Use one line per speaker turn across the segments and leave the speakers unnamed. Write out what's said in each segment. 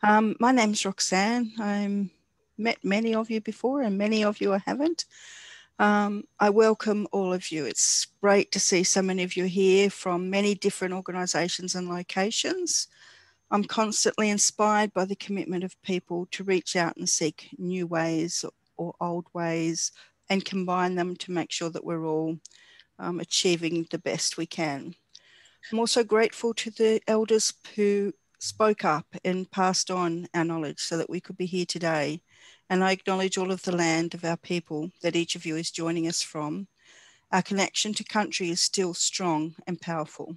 My name's Roxanne. I've met many of you before and many of you I haven't. I welcome all of you. It's great to see so many of you here from many different organisations and locations. I'm constantly inspired by the commitment of people to reach out and seek new ways or old ways and combine them to make sure that we're all achieving the best we can. I'm also grateful to the elders who spoke up and passed on our knowledge so that we could be here today. And I acknowledge all of the land of our people that each of you is joining us from. Our connection to country is still strong and powerful.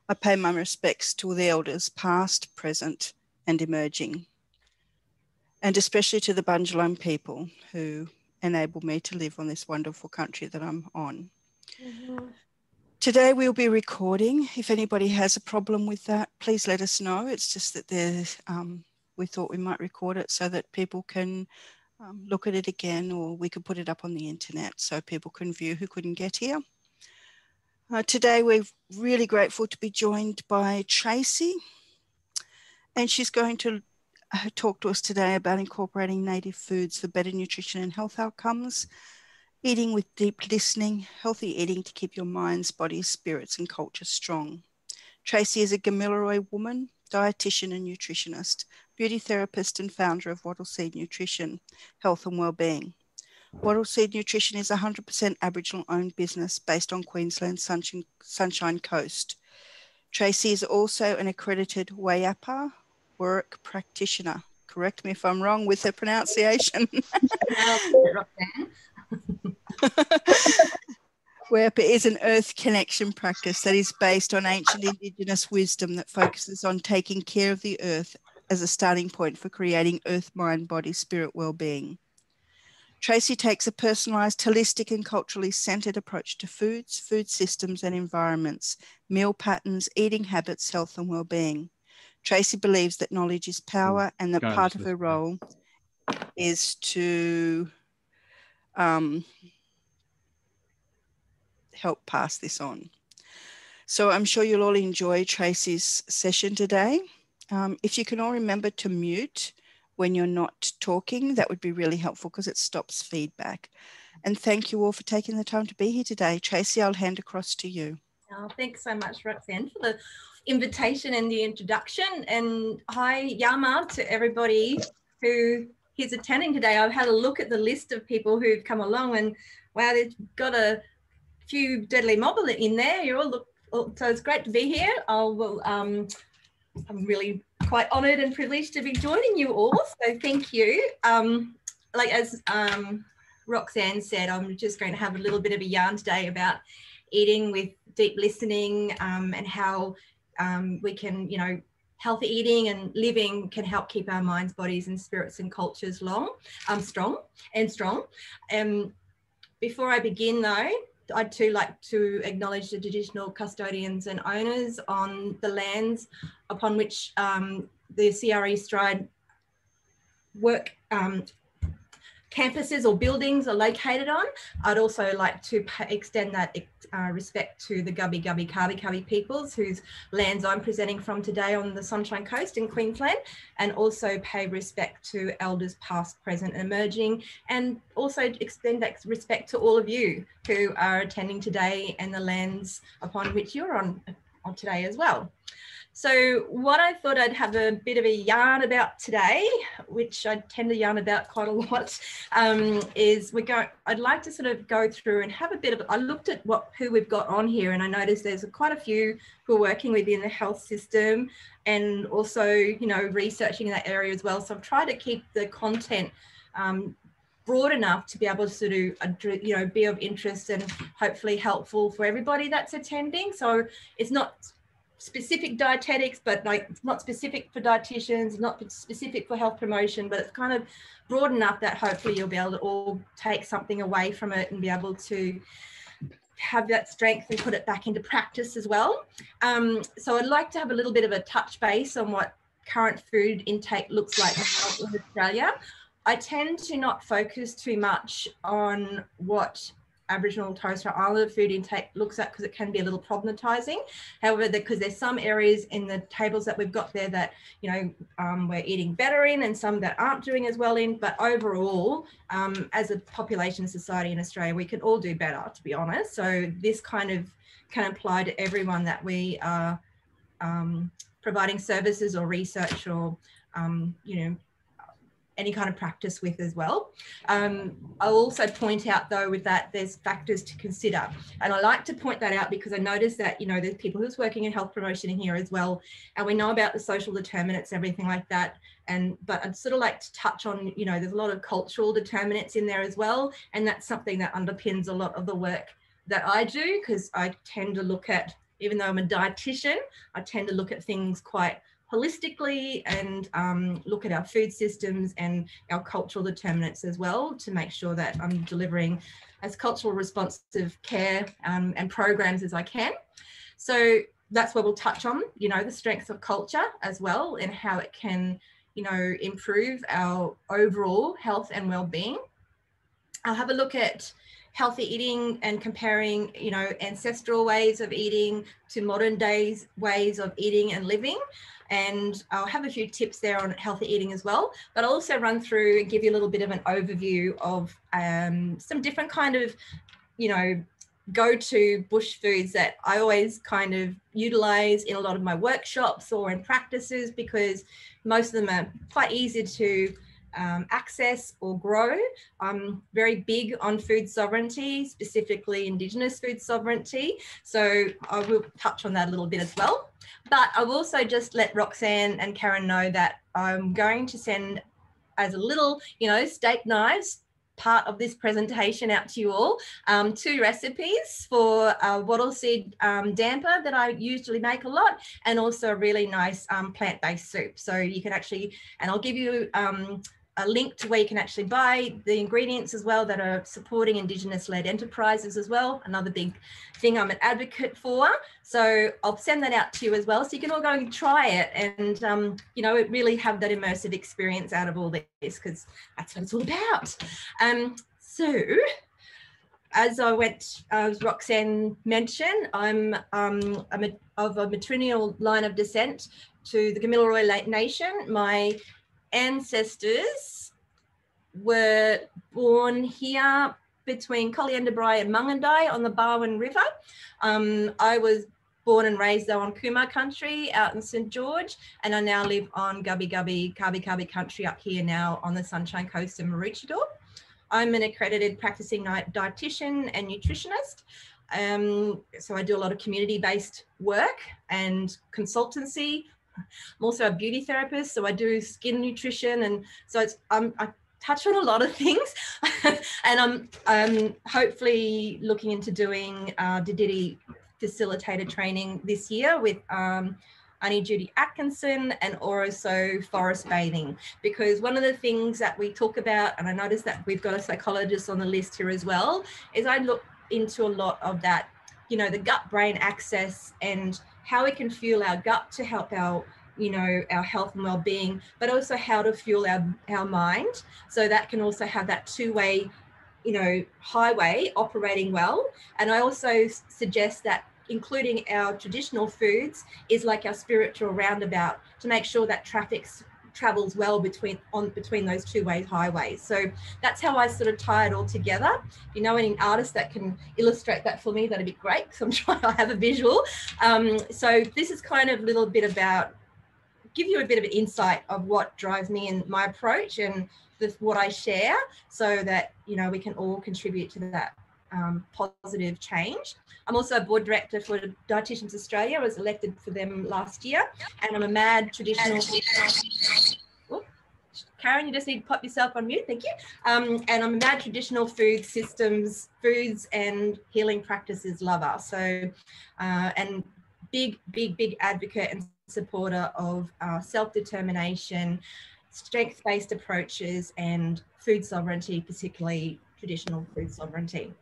I pay my respects to all the elders, past, present, and emerging, and especially to the Bundjalung people who enable me to live on this wonderful country that I'm on. Mm-hmm. Today we'll be recording. If anybody has a problem with that, please let us know. It's just that we thought we might record it so that people can look at it again, or we could put it up on the internet so people can view who couldn't get here. Today we're really grateful to be joined by Tracy, and she's going to talk to us today about incorporating native foods for better nutrition and health outcomes. Eating with deep listening, healthy eating to keep your minds, bodies, spirits, and culture strong. Tracy is a Gamilaroi woman, dietitian and nutritionist, beauty therapist and founder of Wattle Seed Nutrition, Health and Wellbeing. Wattle Seed Nutrition is a 100% Aboriginal-owned business based on Queensland's Sunshine Coast. Tracy is also an accredited Wayapa work practitioner. Correct me if I'm wrong with the pronunciation. Wayapa is an earth connection practice that is based on ancient Indigenous wisdom that focuses on taking care of the earth as a starting point for creating earth, mind, body, spirit well-being. Tracy takes a personalised, holistic and culturally centred approach to foods, food systems and environments, meal patterns, eating habits, health and well-being. Tracy believes that knowledge is power and that part of her role is to help pass this on. So I'm sure you'll all enjoy Tracy's session today. If you can all remember to mute when you're not talking, that would be really helpful because it stops feedback. And thank you all for taking the time to be here today. Tracy, I'll hand across to you.
Oh, thanks so much, Roxanne, for the invitation and the introduction. And hi, Yama, to everybody who is attending today. I've had a look at the list of people who've come along, and wow, they've got a few deadly mob in there. You all look, so it's great to be here. I'm really quite honoured and privileged to be joining you all. So thank you. Like as Roxanne said, I'm just going to have a little bit of a yarn today about eating with deep listening and how we can, healthy eating and living can help keep our minds, bodies and spirits and cultures strong. Before I begin though, I'd too like to acknowledge the traditional custodians and owners on the lands upon which the CRE Stride work campuses or buildings are located on. I'd also like to extend that respect to the Gubbi Gubbi Kabi Kabi peoples whose lands I'm presenting from today on the Sunshine Coast in Queensland, and also pay respect to elders past, present and emerging, and also extend that respect to all of you who are attending today and the lands upon which you're on today as well. So what I thought I'd have a bit of a yarn about today, which I tend to yarn about quite a lot, is I'd like to sort of go through and have a bit of, I looked at who we've got on here, and I noticed there's quite a few who are working within the health system and also, researching in that area as well. So I've tried to keep the content broad enough to be able to sort of, be of interest and hopefully helpful for everybody that's attending. So it's not specific dietetics, but like it's not specific for dietitians, not specific for health promotion, but it's kind of broad enough that hopefully you'll be able to all take something away from it and be able to have that strength and put it back into practice as well. So I'd like to have a little bit of a touch base on what current food intake looks like in Australia. I tend to not focus too much on what Aboriginal and Torres Strait Islander food intake looks at, because it can be a little problematizing. However, because there's some areas in the tables that we've got there that, you know, we're eating better in, and some that aren't doing as well in. But overall, as a population society in Australia, we can all do better, to be honest. So this kind of can apply to everyone that we are providing services or research or, you know, any kind of practice with as well. I'll also point out though with that there's factors to consider, and I like to point that out because I noticed that, you know, there's people who's working in health promotion in here as well, and we know about the social determinants, everything like that, but I'd sort of like to touch on, you know, there's a lot of cultural determinants in there as well, and that's something that underpins a lot of the work that I do, because I tend to look at, even though I'm a dietitian, I tend to look at things quite holistically and look at our food systems and our cultural determinants as well, to make sure that I'm delivering as cultural responsive care and programs as I can. So that's what we'll touch on, you know, the strengths of culture as well, and how it can, you know, improve our overall health and well-being. I'll have a look at healthy eating and comparing, you know, ancestral ways of eating to modern days ways of eating and living. And I'll have a few tips there on healthy eating as well, but I'll also run through and give you a little bit of an overview of some different kind of, you know, go-to bush foods that I always kind of utilize in a lot of my workshops or in practices, because most of them are quite easy to access or grow. I'm very big on food sovereignty, specifically Indigenous food sovereignty. So I will touch on that a little bit as well. But I've also just let Roxanne and Karen know that I'm going to send as a little, you know, steak knives part of this presentation out to you all, 2 recipes for wattle seed damper that I usually make a lot, and also a really nice plant-based soup. So you can actually, and I'll give you a link to where you can actually buy the ingredients as well that are supporting Indigenous-led enterprises as well. Another big thing I'm an advocate for. So I'll send that out to you as well, so you can all go and try it and, you know, really have that immersive experience out of all this, because that's what it's all about. So as Roxanne mentioned, I'm of a matrilineal line of descent to the Gamilaroi Nation. My ancestors were born here between Coleandabri and Mungandai on the Barwon River. I was born and raised though on Cooma country out in St George, and I now live on Gubbi Gubbi, Kabi Kabi country up here now on the Sunshine Coast in Maroochydore. I'm an accredited practicing dietitian and nutritionist. So I do a lot of community-based work and consultancy. I'm also a beauty therapist, so I do skin nutrition, and so it's I touch on a lot of things. And I'm hopefully looking into doing Dididi facilitated training this year with Annie Judy Atkinson, and also forest bathing, because one of the things that we talk about, and I noticed that we've got a psychologist on the list here as well, is I look into a lot of that, you know, the gut-brain axis and how we can fuel our gut to help our, you know, our health and well-being, but also how to fuel our mind. So that can also have that two-way, you know, highway operating well. And I also suggest that including our traditional foods is like our spiritual roundabout, to make sure that traffic travels well between those two-way highways. So that's how I sort of tie it all together. If you know any artists that can illustrate that for me, that'd be great, because I'm trying to have a visual. So this is kind of a little bit about, give you a bit of an insight of what drives me in my approach and what I share, so that, you know, we can all contribute to that positive change. I'm also a board director for Dietitians Australia. I was elected for them last year, and I'm a mad traditional. Oh, Karen, you just need to pop yourself on mute. Thank you. And I'm a mad traditional foods and healing practices lover. So, and big advocate and supporter of self-determination, strength-based approaches, and food sovereignty, particularly traditional food sovereignty.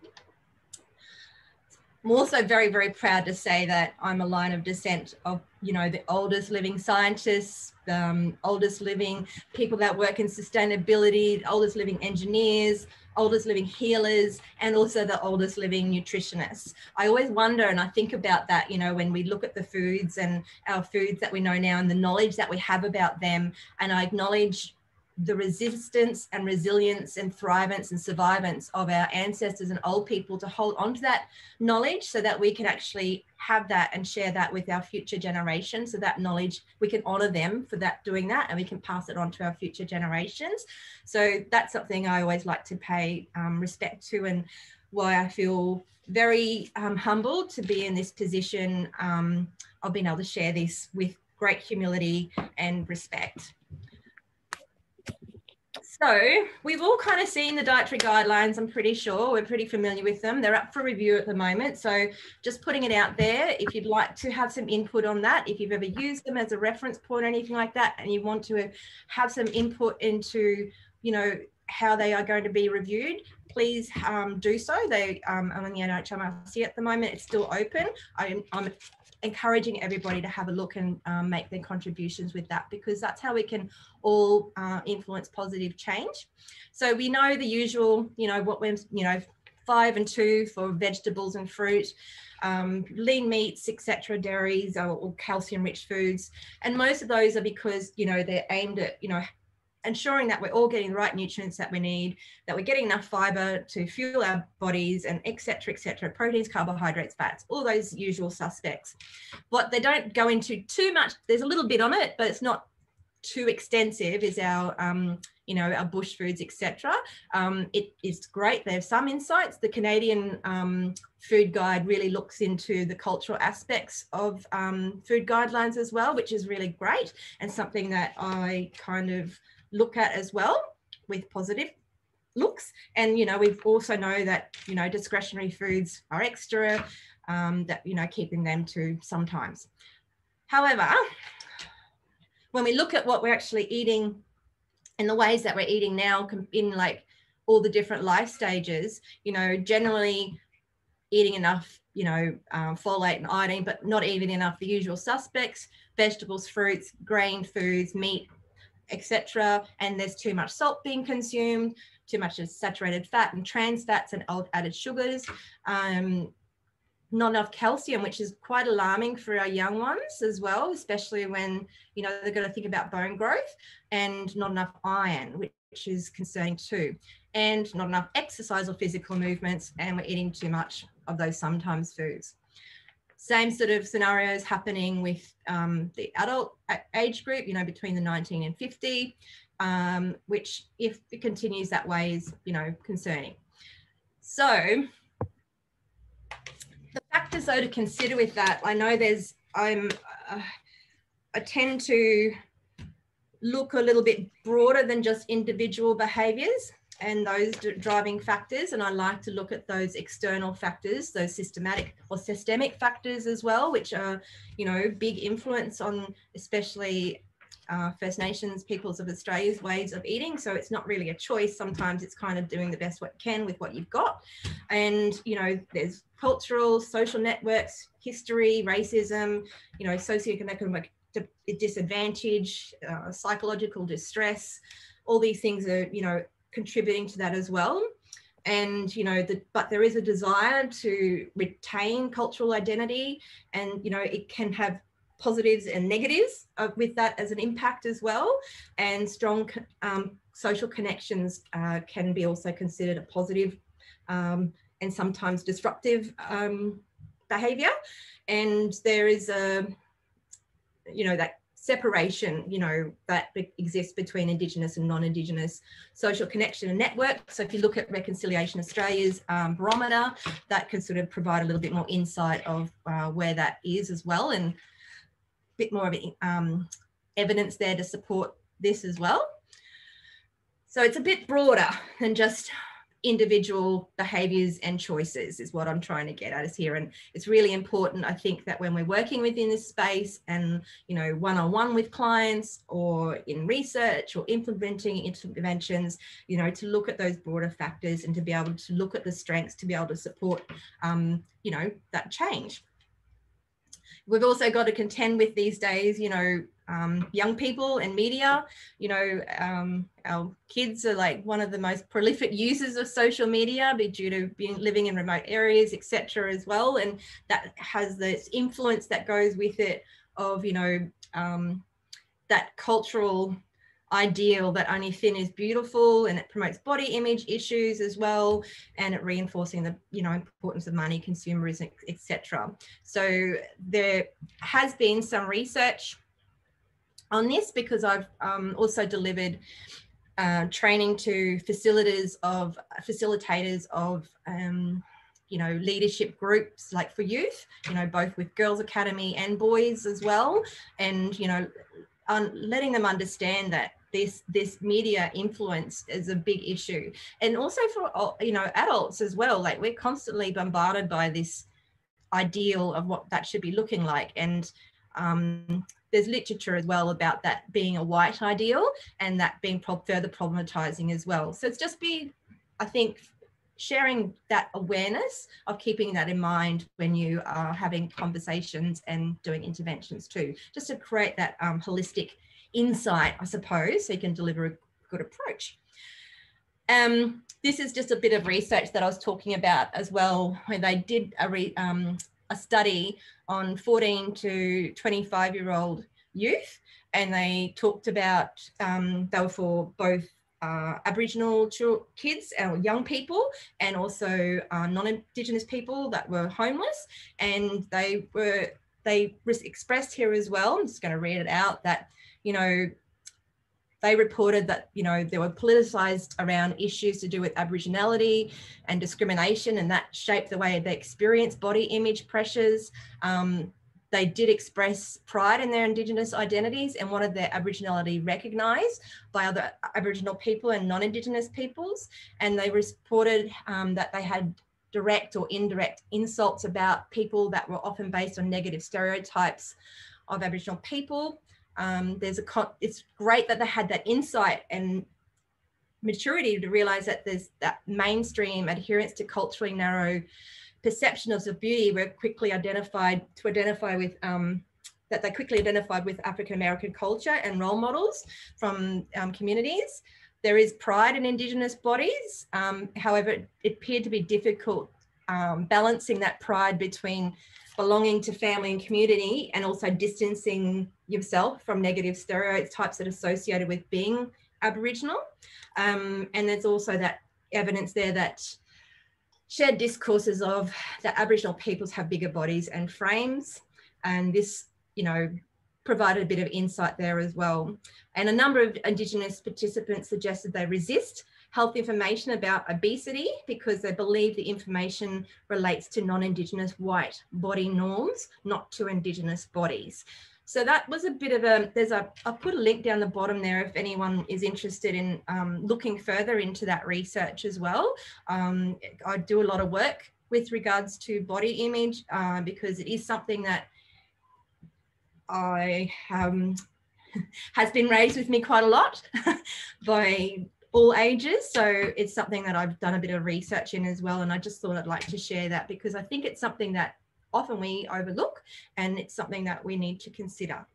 I'm also very, very proud to say that I'm a line of descent of, you know, the oldest living scientists, the oldest living people that work in sustainability, oldest living engineers, oldest living healers, and also the oldest living nutritionists. I always wonder, and I think about that, you know, when we look at the foods and our foods that we know now and the knowledge that we have about them, and I acknowledge the resistance and resilience and thrivance and survivance of our ancestors and old people to hold on to that knowledge so that we can actually have that and share that with our future generations. So that knowledge, we can honor them for that, doing that, and we can pass it on to our future generations. So that's something I always like to pay respect to, and why I feel very humbled to be in this position of being able to share this with great humility and respect. So we've all kind of seen the dietary guidelines, I'm pretty sure. We're pretty familiar with them. They're up for review at the moment. So just putting it out there, if you'd like to have some input on that, if you've ever used them as a reference point or anything like that, and you want to have some input into, you know, how they are going to be reviewed, please do so. They are on the NHMRC at the moment. It's still open. I'm encouraging everybody to have a look and make their contributions with that, because that's how we can all influence positive change. So we know the usual, you know, what we're, you know, 5 and 2 for vegetables and fruit, lean meats, etc., dairies or calcium rich foods. And most of those are because, you know, they're aimed at, you know, ensuring that we're all getting the right nutrients that we need, that we're getting enough fiber to fuel our bodies, and etc., proteins, carbohydrates, fats, all those usual suspects. What they don't go into too much, there's a little bit on it, but it's not too extensive, is our you know, our bush foods, etc. It is great. They have some insights. The Canadian food guide really looks into the cultural aspects of food guidelines as well, which is really great, and something that I kind of look at as well with positive looks. And, you know, we also know that, you know, discretionary foods are extra, that, you know, keeping them to sometimes. However, when we look at what we're actually eating and the ways that we're eating now in like all the different life stages, you know, generally eating enough, you know, folate and iodine, but not even enough the usual suspects, vegetables, fruits, grain foods, meat, etc. And there's too much salt being consumed, too much saturated fat and trans fats and added sugars, not enough calcium, which is quite alarming for our young ones as well, especially when, you know, they're going to think about bone growth, and not enough iron, which is concerning too, and not enough exercise or physical movements, and we're eating too much of those sometimes foods. Same sort of scenarios happening with the adult age group, you know, between the 19 and 50, which if it continues that way is, you know, concerning. So the factors though to consider with that, I know there's, I tend to look a little bit broader than just individual behaviours and those driving factors, and I like to look at those external factors, those systematic or systemic factors as well, which are, you know, big influence on especially First Nations peoples of Australia's ways of eating. So it's not really a choice. Sometimes it's kind of doing the best what can with what you've got. And, you know, there's cultural, social networks, history, racism, you know, socioeconomic disadvantage, psychological distress. All these things are, you know, contributing to that as well. And, you know, but there is a desire to retain cultural identity, and, you know, it can have positives and negatives with that as an impact as well. And strong social connections can be also considered a positive and sometimes disruptive behaviour. And there is a, you know, that separation, you know, that exists between Indigenous and non-Indigenous social connection and network. So if you look at Reconciliation Australia's barometer, that can sort of provide a little bit more insight of where that is as well, and a bit more of evidence there to support this as well. So it's a bit broader than just individual behaviors and choices is what I'm trying to get at us here. And it's really important, I think, that when we're working within this space and, you know, one-on-one with clients or in research or implementing interventions, you know, to look at those broader factors and to be able to look at the strengths to be able to support, you know, that change. We've also got to contend with these days, you know, young people and media. You know, our kids are like one of the most prolific users of social media due to living in remote areas, etc. as well. And that has this influence that goes with it of, you know, that cultural ideal that only thin is beautiful, and it promotes body image issues as well, and it reinforcing the, you know, importance of money, consumerism, etc. So there has been some research on this, because I've also delivered training to facilitators of you know, leadership groups, like for youth, you know, both with Girls Academy and boys as well, and, you know, letting them understand that this media influence is a big issue. And also for, you know, adults as well, like we're constantly bombarded by this ideal of what that should be looking like. And there's literature as well about that being a white ideal and that being further problematizing as well. So it's just I think, sharing that awareness of keeping that in mind when you are having conversations and doing interventions too, just to create that holistic insight, I suppose, so you can deliver a good approach. This is just a bit of research that I was talking about as well, where they did a study on 14 to 25-year-old youth, and they talked about, they were for both Aboriginal kids or young people, and also non-Indigenous people that were homeless. And they expressed here as well, I'm just going to read it out, that, you know, they reported that, you know, they were politicised around issues to do with Aboriginality and discrimination, and that shaped the way they experienced body image pressures. They did express pride in their Indigenous identities and wanted their Aboriginality recognised by other Aboriginal people and non-Indigenous peoples. And they reported that they had direct or indirect insults about people that were often based on negative stereotypes of Aboriginal people. It's great that they had that insight and maturity to realise that there's that mainstream adherence to culturally narrow perceptions of beauty were quickly identified with that they quickly identified with African American culture and role models from communities. There is pride in Indigenous bodies. However, it appeared to be difficult balancing that pride between belonging to family and community and also distancing yourself from negative stereotypes that are associated with being Aboriginal. And there's also that evidence there that shared discourses of that Aboriginal peoples have bigger bodies and frames, and this, you know, provided a bit of insight there as well. And a number of Indigenous participants suggested they resist health information about obesity because they believe the information relates to non-Indigenous white body norms, not to Indigenous bodies. So that was a bit of I'll put a link down the bottom there if anyone is interested in looking further into that research as well. I do a lot of work with regards to body image because it is something that has been raised with me quite a lot by all ages. So it's something that I've done a bit of research in as well. And I just thought I'd like to share that because I think it's something that often we overlook, and it's something that we need to consider.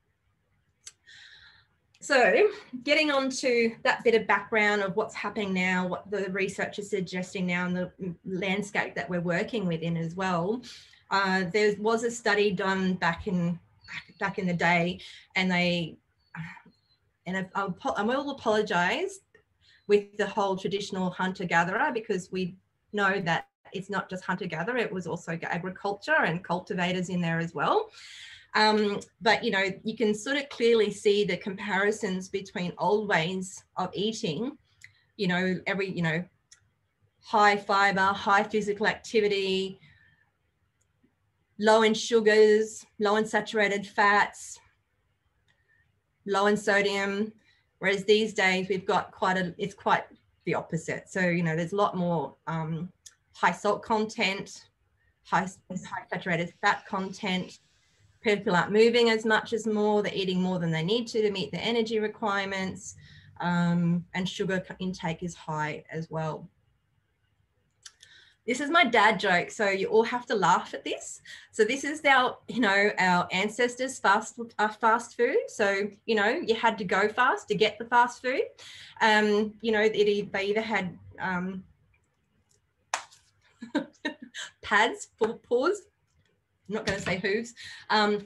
So getting on to that bit of background of what's happening now, what the research is suggesting now, and the landscape that we're working within as well. There was a study done back in the day, and I will apologise with the whole traditional hunter-gatherer, because we know that it's not just hunter-gatherer, it was also agriculture and cultivators in there as well. But, you know, you can sort of clearly see the comparisons between old ways of eating, you know, high fibre, high physical activity, low in sugars, low in saturated fats, low in sodium. Whereas these days we've got it's quite the opposite. So, you know, there's a lot more high salt content, high saturated fat content. People aren't moving as much as more, they're eating more than they need to meet their energy requirements, and sugar intake is high as well. This is my dad joke, so you all have to laugh at this. So this is our, you know, our ancestors' fast food. So, you know, you had to go fast to get the fast food. You know, they either had pads for paws, I'm not going to say hooves,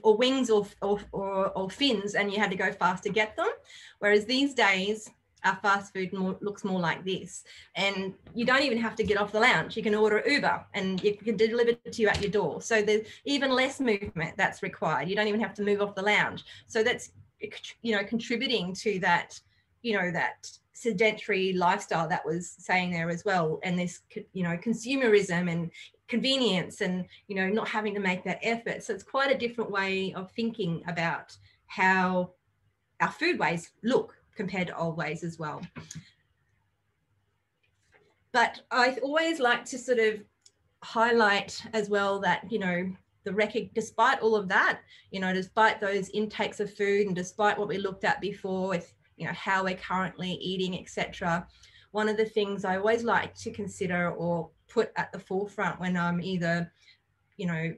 or wings or fins, and you had to go fast to get them. Whereas these days, our fast food looks more like this, and you don't even have to get off the lounge. You can order Uber and it can deliver it to you at your door. So there's even less movement that's required. You don't even have to move off the lounge. So that's, you know, contributing to that, you know, that sedentary lifestyle that was saying there as well. And this, you know, consumerism and convenience and, you know, not having to make that effort. So it's quite a different way of thinking about how our food ways look compared to old ways as well. But I always like to sort of highlight as well that, you know, despite all of that, you know, despite those intakes of food and despite what we looked at before with, you know, how we're currently eating, etc., one of the things I always like to consider or put at the forefront when I'm either, you know,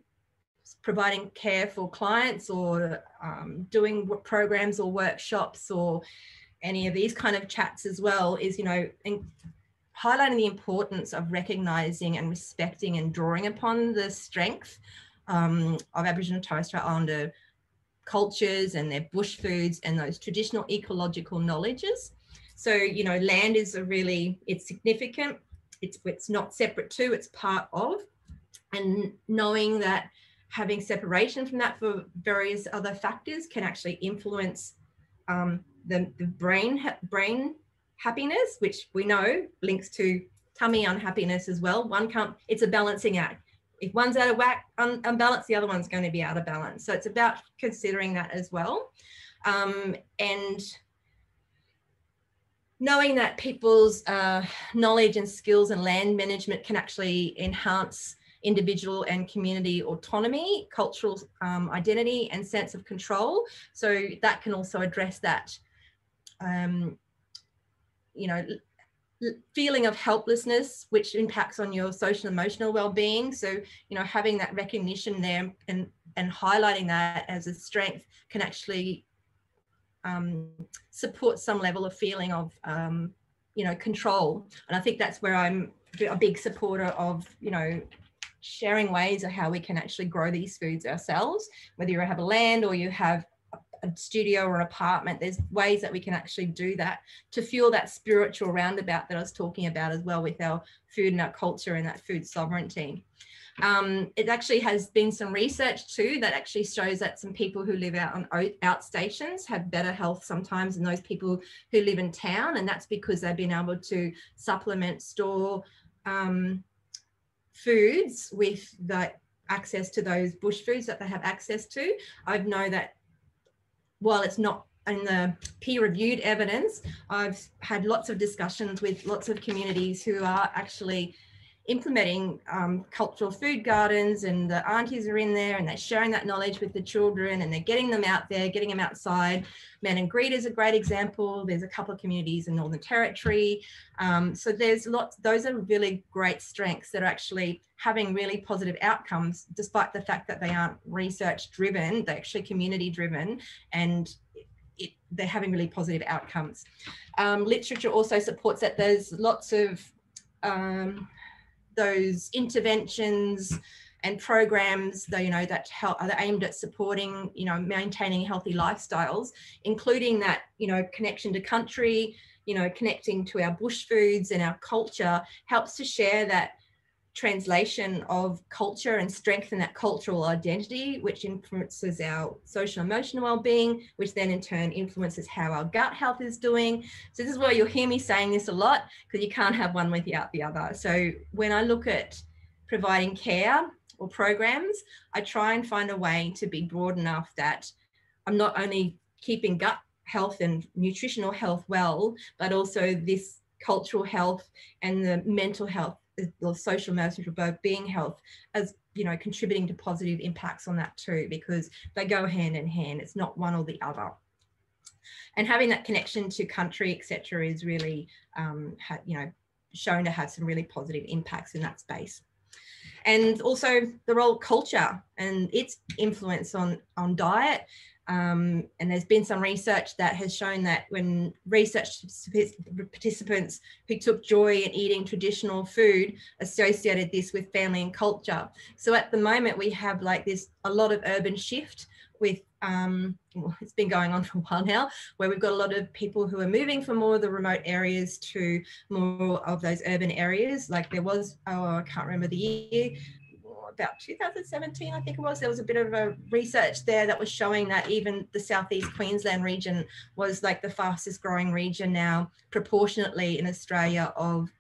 providing care for clients or doing programs or workshops or any of these kind of chats as well is, you know, highlighting the importance of recognizing and respecting and drawing upon the strength of Aboriginal and Torres Strait Islander cultures and their bush foods and those traditional ecological knowledges. So, you know, land is it's significant. It's not separate to, it's part of. And knowing that having separation from that for various other factors can actually influence the brain happiness, which we know links to tummy unhappiness as well. It's a balancing act. If one's out of whack, unbalanced, the other one's going to be out of balance. So it's about considering that as well. And knowing that people's knowledge and skills and land management can actually enhance individual and community autonomy, cultural identity and sense of control. So that can also address that, you know, feeling of helplessness, which impacts on your social and emotional well-being. So, you know, having that recognition there and highlighting that as a strength can actually support some level of feeling of, you know, control. And I think that's where I'm a big supporter of, you know, sharing ways of how we can actually grow these foods ourselves, whether you have a land or you have a studio or an apartment. There's ways that we can actually do that to fuel that spiritual roundabout that I was talking about as well with our food and our culture and that food sovereignty. It actually has been some research too that actually shows that some people who live out on outstations have better health sometimes than those people who live in town, and that's because they've been able to supplement, store foods with the access to those bush foods that they have access to. I know that while it's not in the peer-reviewed evidence, I've had lots of discussions with lots of communities who are actually implementing cultural food gardens, and the aunties are in there and they're sharing that knowledge with the children and they're getting them out there, getting them outside. Man and Greet is a great example. There's a couple of communities in Northern Territory. So there's lots, those are really great strengths that are actually having really positive outcomes, despite the fact that they aren't research driven, they're actually community driven, and they're having really positive outcomes. Literature also supports that. There's lots of those interventions and programs that, you know, that are aimed at supporting, you know, maintaining healthy lifestyles, including that, you know, connection to country, you know, connecting to our bush foods and our culture helps to share that translation of culture and strengthen that cultural identity, which influences our social and emotional well-being, which then in turn influences how our gut health is doing. So this is why you'll hear me saying this a lot, because you can't have one without the other. So when I look at providing care or programs, I try and find a way to be broad enough that I'm not only keeping gut health and nutritional health well, but also this cultural health and the mental health, the social emotional well-being health, as you know, contributing to positive impacts on that too, because they go hand in hand. It's not one or the other. And having that connection to country, etc., is really, you know, shown to have some really positive impacts in that space. And also the role of culture and its influence on diet. And there's been some research that has shown that when research participants who took joy in eating traditional food associated this with family and culture. So at the moment we have like this, a lot of urban shift with, well, it's been going on for a while now, where we've got a lot of people who are moving from more of the remote areas to more of those urban areas. Like there was, oh, I can't remember the year, about 2017, I think it was, there was a bit of a research there that was showing that even the Southeast Queensland region was like the fastest growing region now proportionately in Australia of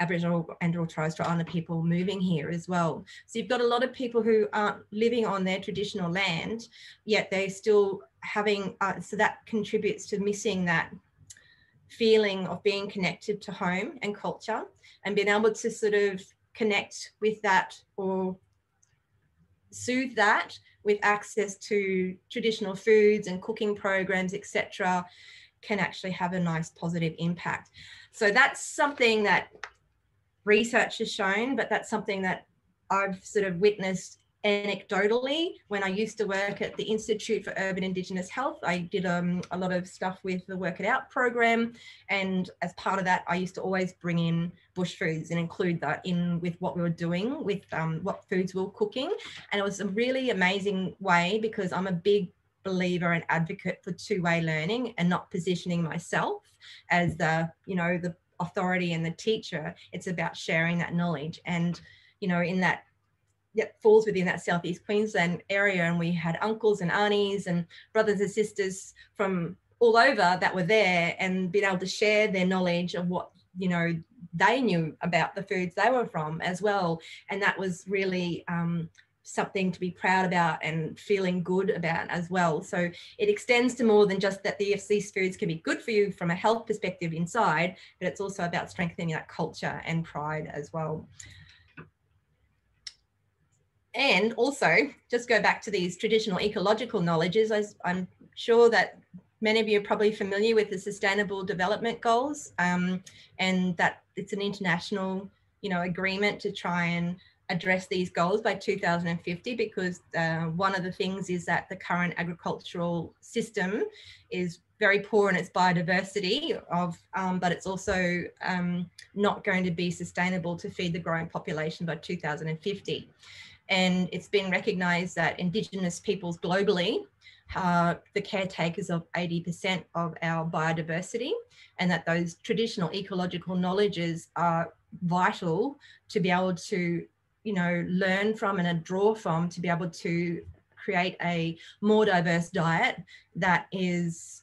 Aboriginal and Torres Strait Islander people moving here as well. So you've got a lot of people who aren't living on their traditional land, yet they're still having, so that contributes to missing that feeling of being connected to home and culture, and being able to sort of connect with that or soothe that with access to traditional foods and cooking programs, etc., can actually have a nice positive impact. So that's something that research has shown, but that's something that I've sort of witnessed anecdotally when I used to work at the Institute for Urban Indigenous Health. I did a lot of stuff with the Work It Out program, and as part of that I used to always bring in bush foods and include that in with what we were doing with what foods we were cooking. And it was a really amazing way, because I'm a big believer and advocate for two-way learning and not positioning myself as the, you know, the authority and the teacher. It's about sharing that knowledge. And, you know, in that falls within that Southeast Queensland area, and we had uncles and aunties and brothers and sisters from all over that were there, and being able to share their knowledge of what, you know, they knew about the foods they were from as well. And that was really something to be proud about and feeling good about as well. So it extends to more than just that these foods can be good for you from a health perspective inside, but it's also about strengthening that culture and pride as well. And also, just go back to these traditional ecological knowledges. I'm sure that many of you are probably familiar with the Sustainable Development Goals, and that it's an international, you know, agreement to try and address these goals by 2050, because one of the things is that the current agricultural system is very poor in its biodiversity but it's also not going to be sustainable to feed the growing population by 2050. And it's been recognised that Indigenous peoples globally are the caretakers of 80% of our biodiversity, and that those traditional ecological knowledges are vital to be able to, you know, learn from and draw from, to be able to create a more diverse diet that is,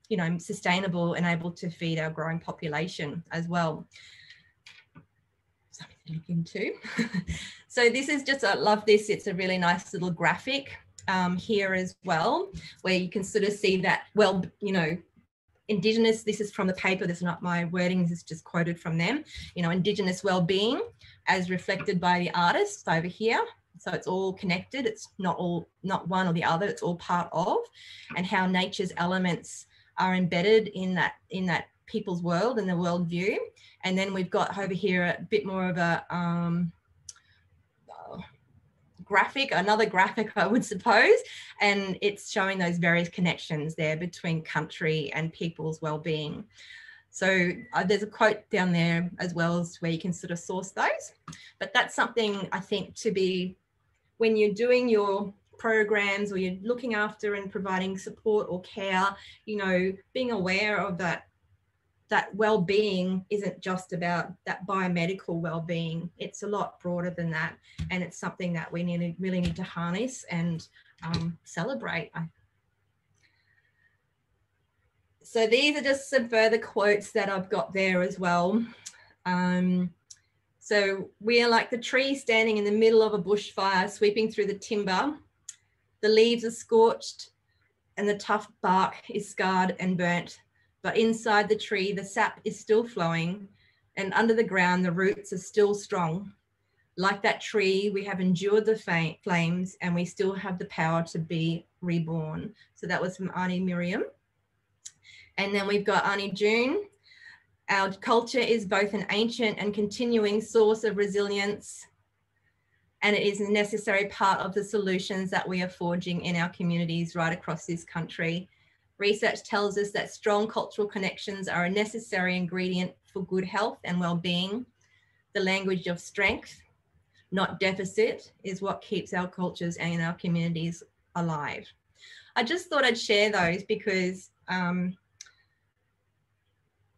you know, sustainable and able to feed our growing population as well. Something to look into. So this is just, I love this. It's a really nice little graphic here as well, where you can sort of see that, well, you know, Indigenous, this is from the paper, this is not my wording, this is just quoted from them, you know, Indigenous well-being as reflected by the artists over here. So it's all connected. It's not one or the other, it's all part of, and how nature's elements are embedded in that people's world and the worldview. And then we've got over here a bit more of a graphic, another graphic, I would suppose, and it's showing those various connections there between country and people's well-being. So there's a quote down there as well as where you can sort of source those. But that's something I think to be, when you're doing your programs or you're looking after and providing support or care, you know, being aware of that well-being isn't just about that biomedical well-being. It's a lot broader than that, and it's something that we really need to harness and celebrate. So these are just some further quotes that I've got there as well. So we are like the tree standing in the middle of a bushfire, sweeping through the timber. The leaves are scorched and the tough bark is scarred and burnt. but inside the tree, the sap is still flowing, and under the ground, the roots are still strong. Like that tree, we have endured the flames, and we still have the power to be reborn. So that was from Auntie Miriam. And then we've got Auntie June. Our culture is both an ancient and continuing source of resilience, and it is a necessary part of the solutions that we are forging in our communities right across this country. Research tells us that strong cultural connections are a necessary ingredient for good health and well-being. The language of strength, not deficit, is what keeps our cultures and our communities alive. I just thought I'd share those because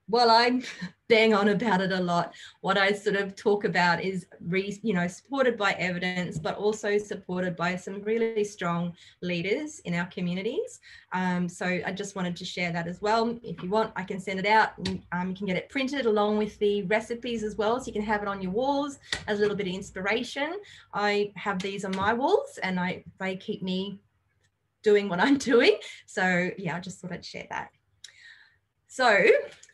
while I bang on about it a lot, what I sort of talk about is, supported by evidence, but also supported by some really strong leaders in our communities. So I just wanted to share that as well. If you want, I can send it out. You can get it printed along with the recipes as well, so you can have it on your walls as a little bit of inspiration. I have these on my walls, and they keep me doing what I'm doing. So yeah, I just thought I'd share that. So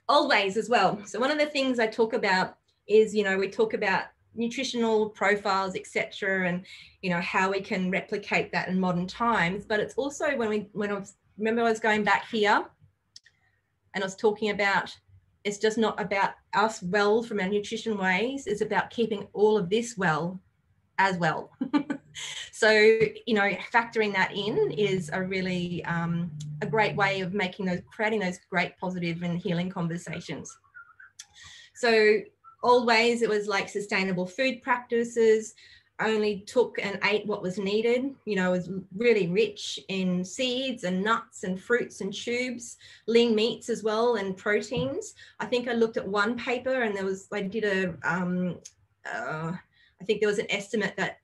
always as well. So one of the things I talk about is, we talk about nutritional profiles, etc., and how we can replicate that in modern times. But it's also when I was going back here, and I was talking about, it's just not about us well from our nutrition ways. It's about keeping all of this well as well. So, factoring that in is a really a great way of creating those great positive and healing conversations. So always it was like sustainable food practices, only took and ate what was needed, it was really rich in seeds and nuts and fruits and tubes, lean meats as well, and proteins. I think I looked at one paper and I think there was an estimate that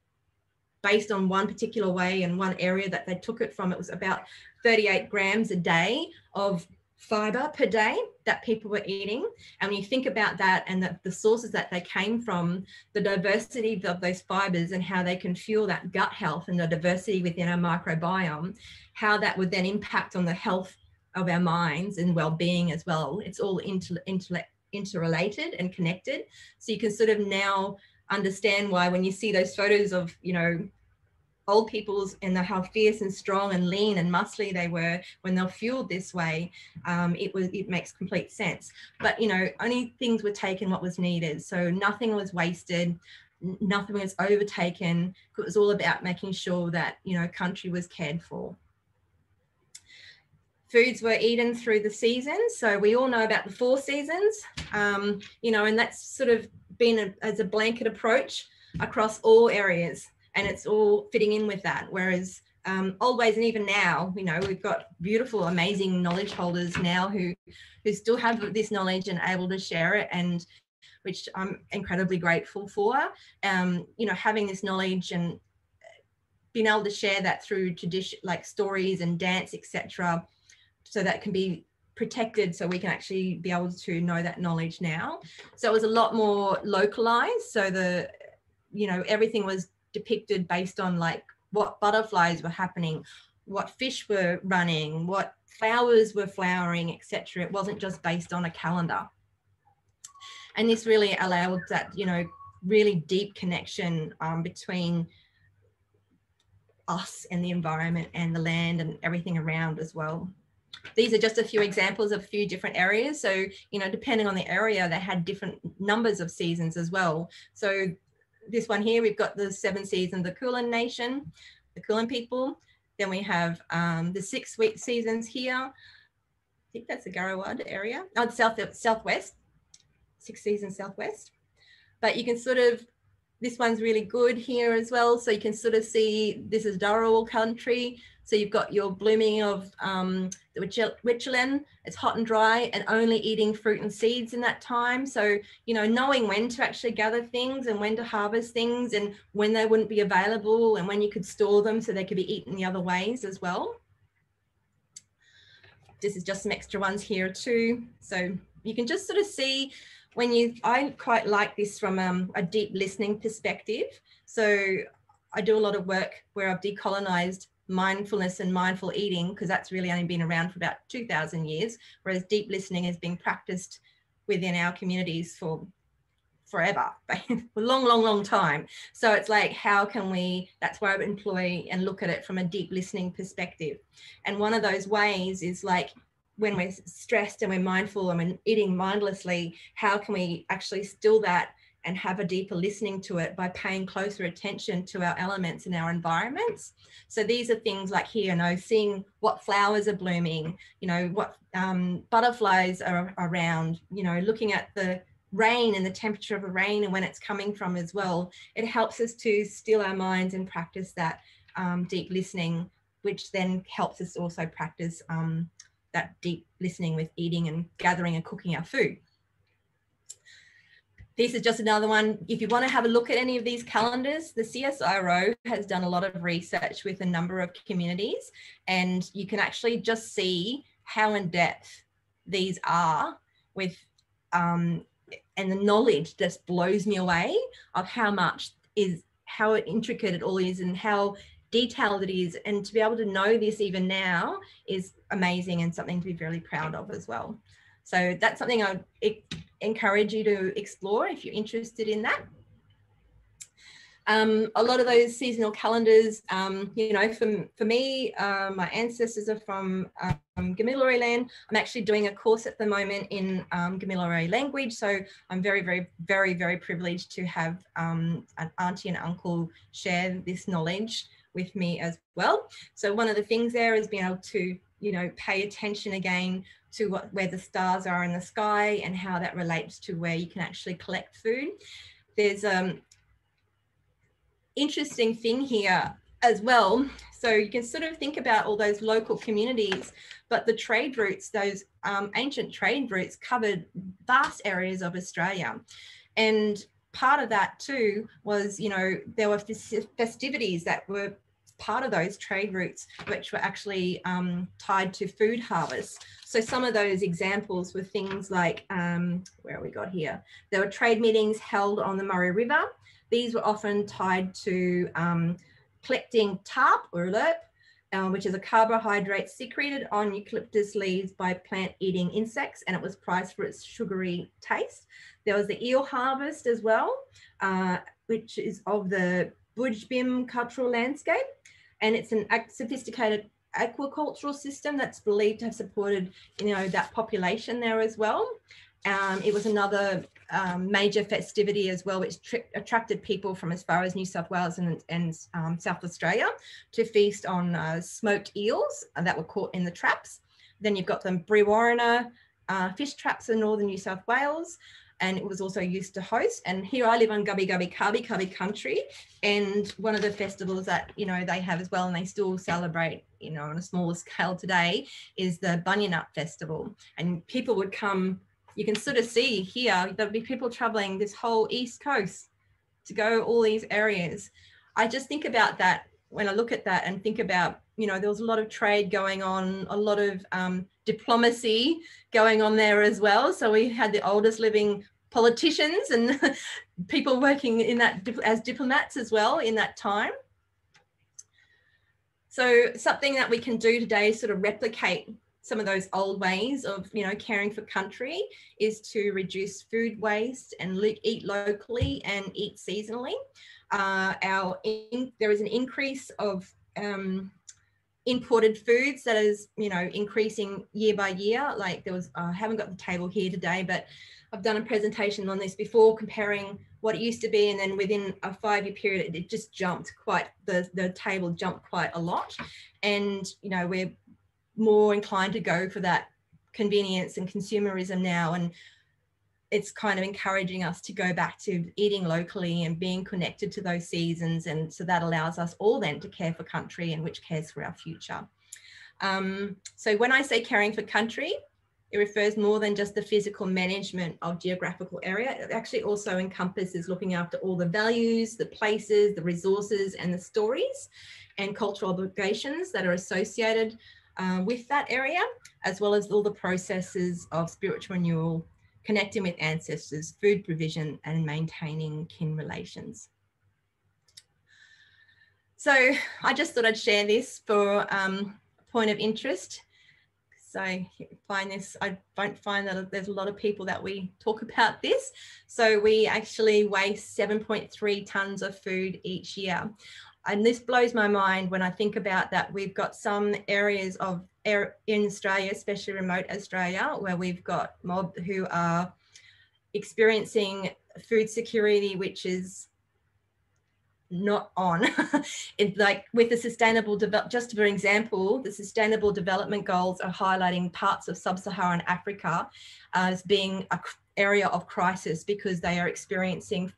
based on one particular way and one area that they took it from, it was about 38 grams a day of fiber per day that people were eating. And when you think about that and the sources that they came from, the diversity of those fibers and how they can fuel that gut health and the diversity within our microbiome, how that would then impact on the health of our minds and well-being as well. It's all interrelated and connected. So you can sort of now understand why when you see those photos of, old people's and how fierce and strong and lean and muscly they were when they're fueled this way, it makes complete sense. But, only things were taken what was needed. So nothing was wasted, nothing was overtaken. It was all about making sure that, country was cared for. Foods were eaten through the seasons. So we all know about the 4 seasons, and that's sort of been as a blanket approach across all areas, and it's all fitting in with that. Whereas always, and even now, we've got beautiful, amazing knowledge holders now who still have this knowledge and able to share it, and which I'm incredibly grateful for. Having this knowledge and being able to share that through tradition, like stories and dance, etc., so that can be protected, so we can actually be able to know that knowledge now. So it was a lot more localized. So everything was depicted based on like what butterflies were happening, what fish were running, what flowers were flowering, etc. It wasn't just based on a calendar. And this really allowed that, really deep connection between us and the environment and the land and everything around as well. These are just a few examples of a few different areas. So, depending on the area, they had different numbers of seasons as well. So this one here, we've got the 7 seasons, the Kulin Nation, the Kulin people. Then we have the 6 seasons here. I think that's the Garawad area. Oh, the southwest, 6 seasons southwest. But you can sort of, this one's really good here as well. So you can sort of see this is Dharawal country. So you've got your blooming of the Wichilin. It's hot and dry and only eating fruit and seeds in that time. So, knowing when to actually gather things and when to harvest things and when they wouldn't be available and when you could store them so they could be eaten the other ways as well. This is just some extra ones here too. So you can just sort of see I quite like this from a deep listening perspective. So I do a lot of work where I've decolonized mindfulness and mindful eating, because that's really only been around for about 2,000 years, whereas deep listening has been practiced within our communities for forever, for a long time. So it's like, how can we, that's why I employ and look at it from a deep listening perspective. And one of those ways is like, when we're stressed and we're mindful and we're eating mindlessly, how can we actually still that and have a deeper listening to it by paying closer attention to our elements and our environments? So these are things like here, seeing what flowers are blooming, what butterflies are around, looking at the rain and the temperature of a rain and when it's coming from as well. It helps us to still our minds and practice that deep listening, which then helps us also practice that deep listening with eating and gathering and cooking our food. This is just another one. If you want to have a look at any of these calendars, the CSIRO has done a lot of research with a number of communities, and you can actually just see how in depth these are with and the knowledge just blows me away of how intricate it all is and how detailed it is. And to be able to know this even now is amazing and something to be very proud of as well. So that's something I encourage you to explore if you're interested in that. A lot of those seasonal calendars, for me, my ancestors are from Gamilaroi land. I'm actually doing a course at the moment in Gamilaroi language. So I'm very, very, very, very privileged to have an auntie and uncle share this knowledge with me as well. So one of the things there is being able to, pay attention again to where the stars are in the sky and how that relates to where you can actually collect food. There's interesting thing here as well. So you can sort of think about all those local communities, but the trade routes, those ancient trade routes covered vast areas of Australia. And part of that too was, there were festivities that were part of those trade routes, which were actually tied to food harvest. So some of those examples were things like, where have we got here? There were trade meetings held on the Murray River. These were often tied to collecting tarp or lerp, which is a carbohydrate secreted on eucalyptus leaves by plant-eating insects, and it was prized for its sugary taste. There was the eel harvest as well, which is of the Budjbim cultural landscape, and it's a sophisticated aquacultural system that's believed to have supported, that population there as well. It was another major festivity as well, which attracted people from as far as New South Wales and South Australia to feast on smoked eels that were caught in the traps. Then you've got the Brewarrina fish traps in northern New South Wales, and it was also used to host. And here I live on Gubbi Gubbi Kabi Kabi country, and one of the festivals that they have as well, and they still celebrate on a smaller scale today, is the Bunya Nut Festival. And people would come. You can sort of see here, there'll be people traveling this whole East Coast to go all these areas. I just think about that when I look at that and think about, there was a lot of trade going on, a lot of diplomacy going on there as well. So we had the oldest living politicians and people working in that as diplomats as well in that time. So something that we can do today is sort of replicate some of those old ways of, caring for country, is to reduce food waste and eat locally and eat seasonally. There is an increase of imported foods that is, increasing year by year. Like there was, I haven't got the table here today, but I've done a presentation on this before, comparing what it used to be, and then within a 5-year period, it just jumped quite, the table jumped quite a lot. And, we're more inclined to go for that convenience and consumerism now, and it's kind of encouraging us to go back to eating locally and being connected to those seasons, and so that allows us all then to care for country, and which cares for our future. So when I say caring for country, it refers more than just the physical management of geographical area. It actually also encompasses looking after all the values, the places, the resources, and the stories and cultural obligations that are associated with that area, as well as all the processes of spiritual renewal, connecting with ancestors, food provision, and maintaining kin relations. So I just thought I'd share this for point of interest. So I don't find that there's a lot of people that we talk about this. So we actually waste 7.3 tons of food each year. And this blows my mind when I think about that. We've got some areas in Australia, especially remote Australia, where we've got mob who are experiencing food security, which is not on. It's like with the sustainable just for example, the sustainable development goals are highlighting parts of sub-Saharan Africa as being a area of crisis because they are experiencing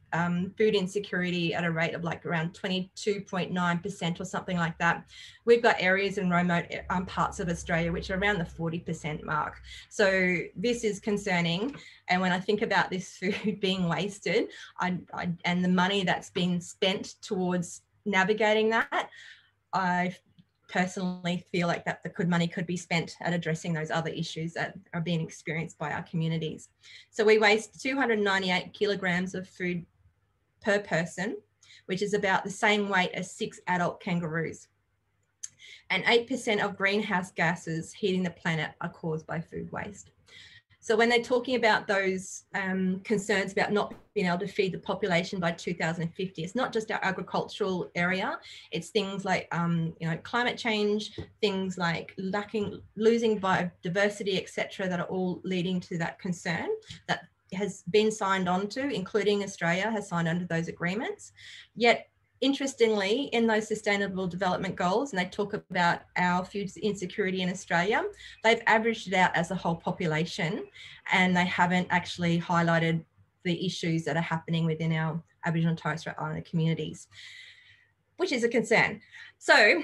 food insecurity at a rate of like around 22.9% or something like that. We've got areas in remote parts of Australia which are around the 40% mark. So this is concerning. And when I think about this food being wasted and the money that's been spent towards navigating that, I personally feel like that the money could be spent at addressing those other issues that are being experienced by our communities. So we waste 298 kilograms of food per person, which is about the same weight as 6 adult kangaroos. And 8% of greenhouse gases heating the planet are caused by food waste. So when they're talking about those concerns about not being able to feed the population by 2050, it's not just our agricultural area. It's things like, climate change, things like losing biodiversity, etc., that are all leading to that concern that has been signed on to, including Australia has signed under those agreements. Yet, interestingly, in those sustainable development goals, and they talk about our food insecurity in Australia, they've averaged it out as a whole population, and they haven't actually highlighted the issues that are happening within our Aboriginal and Torres Strait Islander communities, which is a concern. So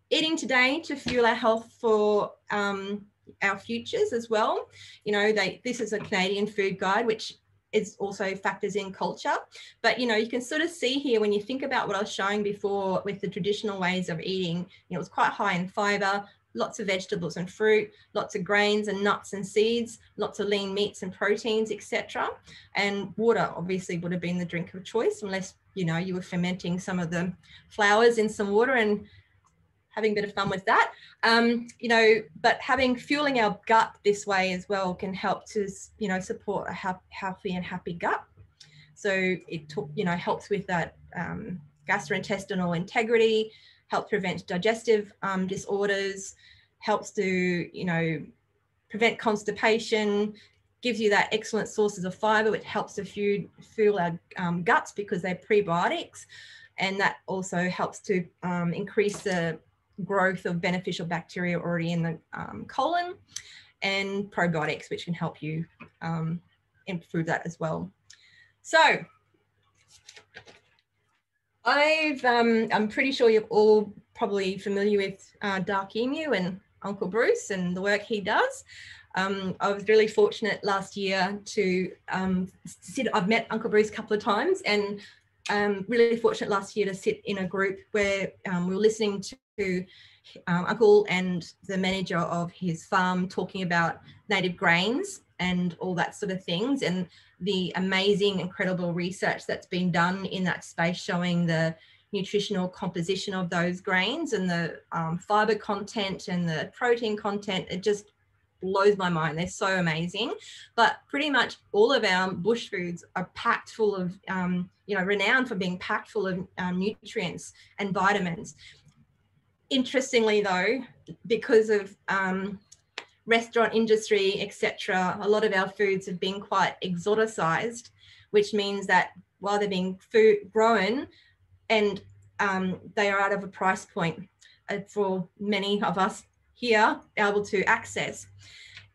eating today to fuel our health for our futures as well. This is a Canadian food guide, which is also factors in culture. But, you can sort of see here when you think about what I was showing before with the traditional ways of eating, it was quite high in fiber, lots of vegetables and fruit, lots of grains and nuts and seeds, lots of lean meats and proteins, etc. And water obviously would have been the drink of choice, unless, you were fermenting some of the flours in some water and having a bit of fun with that. But fueling our gut this way as well can help to, support a healthy and happy gut. So it helps with that gastrointestinal integrity, helps prevent digestive disorders, helps to, prevent constipation, gives you that excellent sources of fiber, which helps to fuel our guts because they're prebiotics. And that also helps to increase the growth of beneficial bacteria already in the colon, and probiotics, which can help you improve that as well. So I'm pretty sure you're all probably familiar with Dark Emu and Uncle Bruce and the work he does. I was really fortunate last year to I've met Uncle Bruce a couple of times, and really fortunate last year to sit in a group where we were listening to Uncle and the manager of his farm talking about native grains and all that sort of things, and the amazing, incredible research that's been done in that space showing the nutritional composition of those grains and the fiber content and the protein content. It just blows my mind. They're so amazing. But pretty much all of our bush foods are packed full of, renowned for being packed full of nutrients and vitamins. Interestingly though, because of restaurant industry, etc., a lot of our foods have been quite exoticized, which means that while they're being grown and they are out of a price point for many of us here able to access.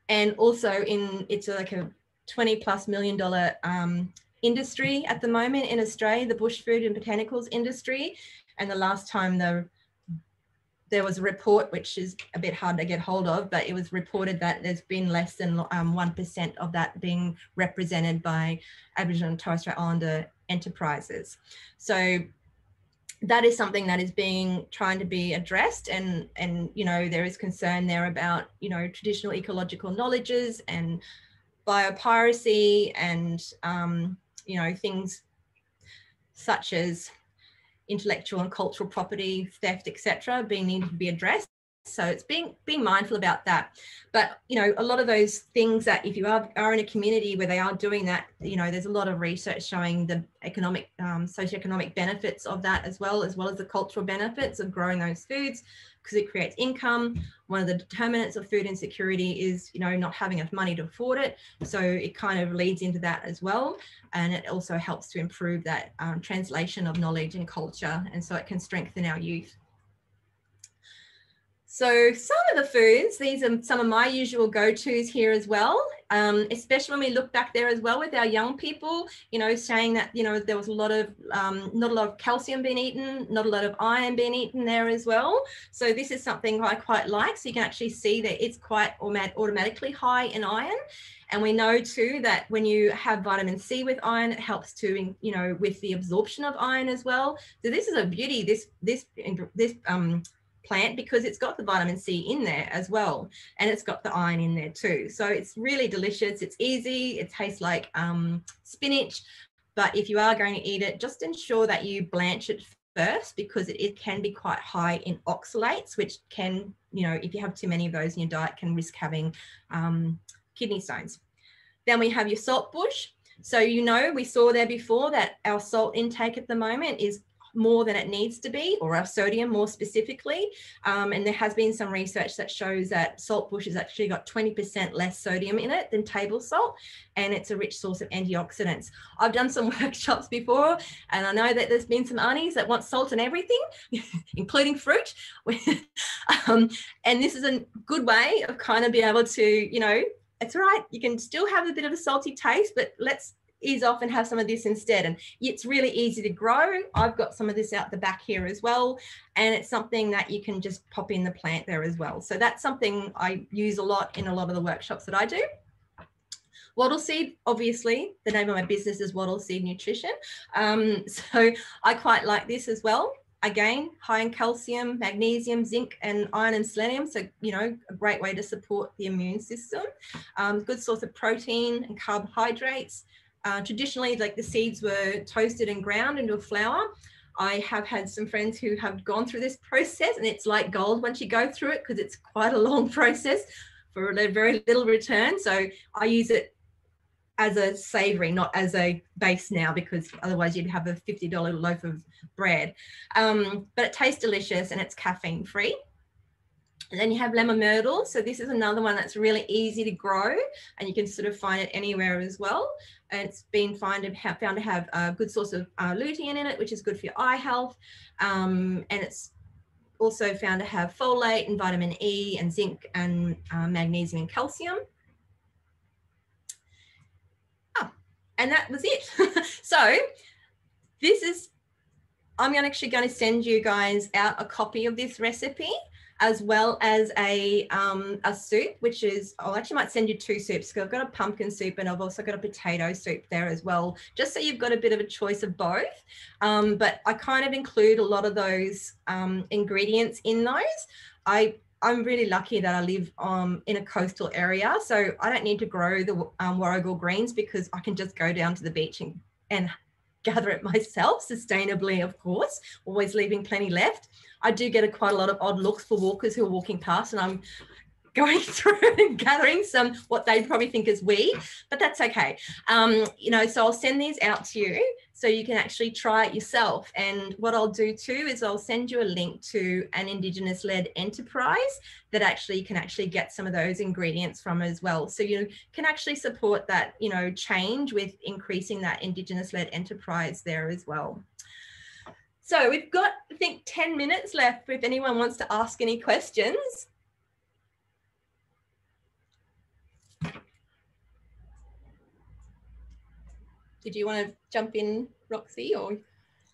And also it's like a $20+ million industry at the moment in Australia, the bush food and botanicals industry. And the last time there was a report, which is a bit hard to get hold of, but it was reported that there's been less than 1% of that being represented by Aboriginal and Torres Strait Islander enterprises. So that is something that is trying to be addressed, and there is concern there about traditional ecological knowledges and biopiracy and things such as intellectual and cultural property theft, etc., being needed to be addressed. So it's being mindful about that. But, you know, a lot of those things that if you are in a community where they are doing that, you know, there's a lot of research showing the economic, socioeconomic benefits of that as well as the cultural benefits of growing those foods, because it creates income. One of the determinants of food insecurity is, you know, not having enough money to afford it. So it kind of leads into that as well. And it also helps to improve that translation of knowledge and culture. And so it can strengthen our youth. So some of the foods, these are some of my usual go-tos here as well, especially when we look back there as well with our young people, you know, saying that, you know, there was a lot of, not a lot of calcium being eaten, not a lot of iron being eaten there as well. So this is something I quite like. So you can actually see that it's quite automatically high in iron. And we know too that when you have vitamin C with iron, it helps to, you know, with the absorption of iron as well. So this is a beauty, this plant, because it's got the vitamin C in there as well, and it's got the iron in there too. So it's really delicious. It's easy. It tastes like spinach, but if you are going to eat it, just ensure that you blanch it first, because it can be quite high in oxalates, which can, you know, if you have too many of those in your diet, can risk having kidney stones. Then we have your salt bush. So, you know, we saw there before that our salt intake at the moment is more than it needs to be, or our sodium more specifically. And there has been some research that shows that salt bush has actually got 20% less sodium in it than table salt, and it's a rich source of antioxidants. I've done some workshops before, and I know that there's been some aunties that want salt in everything, including fruit. And this is a good way of kind of being able to, you know, it's all right, you can still have a bit of a salty taste, but let's ease off and have some of this instead. And it's really easy to grow. I've got some of this out the back here as well, and it's something that you can just pop in the plant there as well. So that's something I use a lot in a lot of the workshops that I do. Wattle seed, obviously, the name of my business is Wattle Seed Nutrition. So I quite like this as well. Again, high in calcium, magnesium, zinc, and iron and selenium. So, you know, a great way to support the immune system. Good source of protein and carbohydrates. Traditionally, like the seeds were toasted and ground into a flour. I have had some friends who have gone through this process, and it's like gold once you go through it, because it's quite a long process for a very little return. So I use it as a savoury, not as a base now, because otherwise you'd have a $50 loaf of bread. But it tastes delicious, and it's caffeine free. And then you have lemon myrtle. So this is another one that's really easy to grow, and you can sort of find it anywhere as well. And it's been found to have a good source of lutein in it, which is good for your eye health. And it's also found to have folate and vitamin E and zinc and magnesium and calcium. Oh, and that was it. So this is, I'm actually going to send you guys out a copy of this recipe, as well as a soup, which is, I actually might send you two soups, because I've got a pumpkin soup and I've also got a potato soup there as well, just so you've got a bit of a choice of both. But I kind of include a lot of those ingredients in those. I'm really lucky that I live in a coastal area, so I don't need to grow the warrigal greens, because I can just go down to the beach and gather it myself sustainably, of course, always leaving plenty left. I do get quite a lot of odd looks for walkers who are walking past, and I'm going through and gathering some what they probably think is weed, but that's okay. You know, so I'll send these out to you so you can actually try it yourself. And what I'll do too is I'll send you a link to an Indigenous-led enterprise that actually you can actually get some of those ingredients from as well. So you can actually support that, you know, change with increasing that Indigenous-led enterprise there as well. So we've got, I think, 10 minutes left if anyone wants to ask any questions. Did you want to jump in, Roxy? Or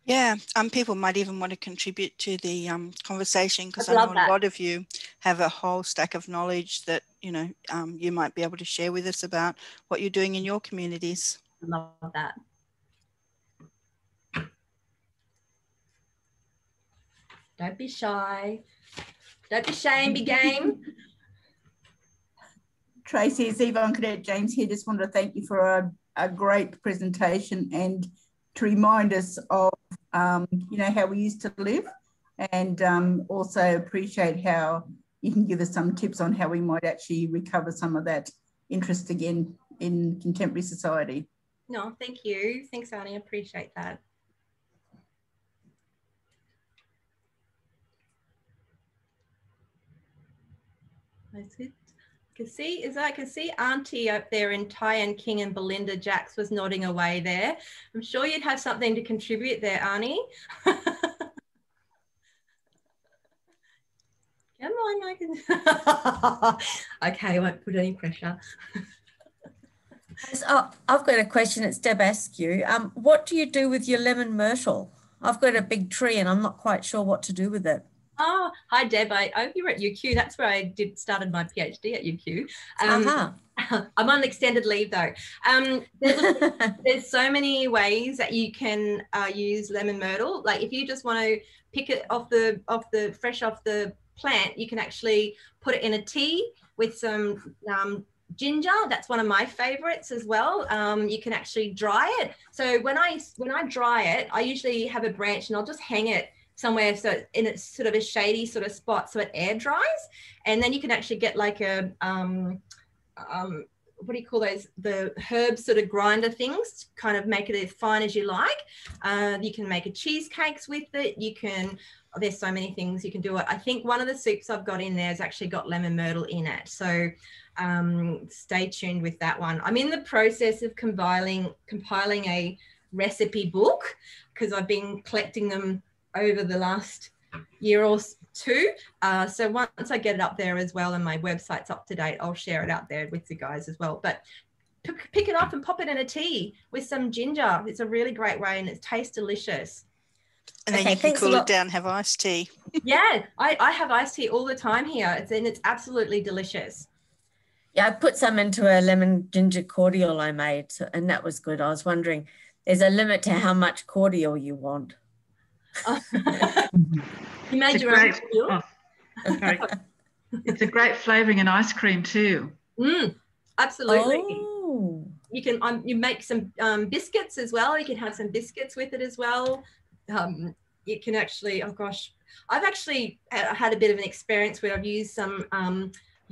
yeah, people might even want to contribute to the conversation, because I know a lot of you have a whole stack of knowledge that, you know, you might be able to share with us about what you're doing in your communities.
Love that. Don't be shy. Don't be shame, be game.
Tracy, it's Yvonne Cadet James here. Just wanted to thank you for a great presentation, and to remind us of, you know, how we used to live, and also appreciate how you can give us some tips on how we might actually recover some of that interest again in contemporary society.
No, thank you. Thanks, Annie. I appreciate that. That's it. I can see Auntie up there in Tyann King and Belinda Jacks was nodding away there. I'm sure you'd have something to contribute there, Arnie. Come on, I can. Okay, I won't put any pressure.
Oh, I've got a question. It's Deb Askew. What do you do with your lemon myrtle? I've got a big tree and I'm not quite sure what to do with it.
Oh, hi Deb. I hope you were at UQ. That's where I started my PhD at UQ. I'm on extended leave though. There's so many ways that you can use lemon myrtle. Like if you just want to pick it fresh off the plant, you can actually put it in a tea with some ginger. That's one of my favorites as well. You can actually dry it. So when I dry it, I usually have a branch and I'll just hang it somewhere so in it's sort of a shady sort of spot so it air dries, and then you can actually get like a what do you call those, the herb sort of grinder things, kind of make it as fine as you like. You can make a cheesecakes with it. You can, there's so many things you can do it. I think one of the soups I've got in there has actually got lemon myrtle in it, so stay tuned with that one. I'm in the process of compiling a recipe book because I've been collecting them over the last year or two. So once I get it up there as well and my website's up to date, I'll share it out there with you guys as well. But pick it up and pop it in a tea with some ginger. It's a really great way and it tastes delicious.
And then you can cool it down, have iced tea.
Yeah, I have iced tea all the time here. It's absolutely delicious.
Yeah, I put some into a lemon ginger cordial I made, and that was good. I was wondering, there's a limit to how much cordial you want.
You made your own cordial?
Oh, sorry. It's a great flavouring in ice cream too.
Absolutely.
Oh.
You can you make some biscuits as well. You can have some biscuits with it as well. You can actually, oh gosh, I've actually had a bit of an experience where I've used some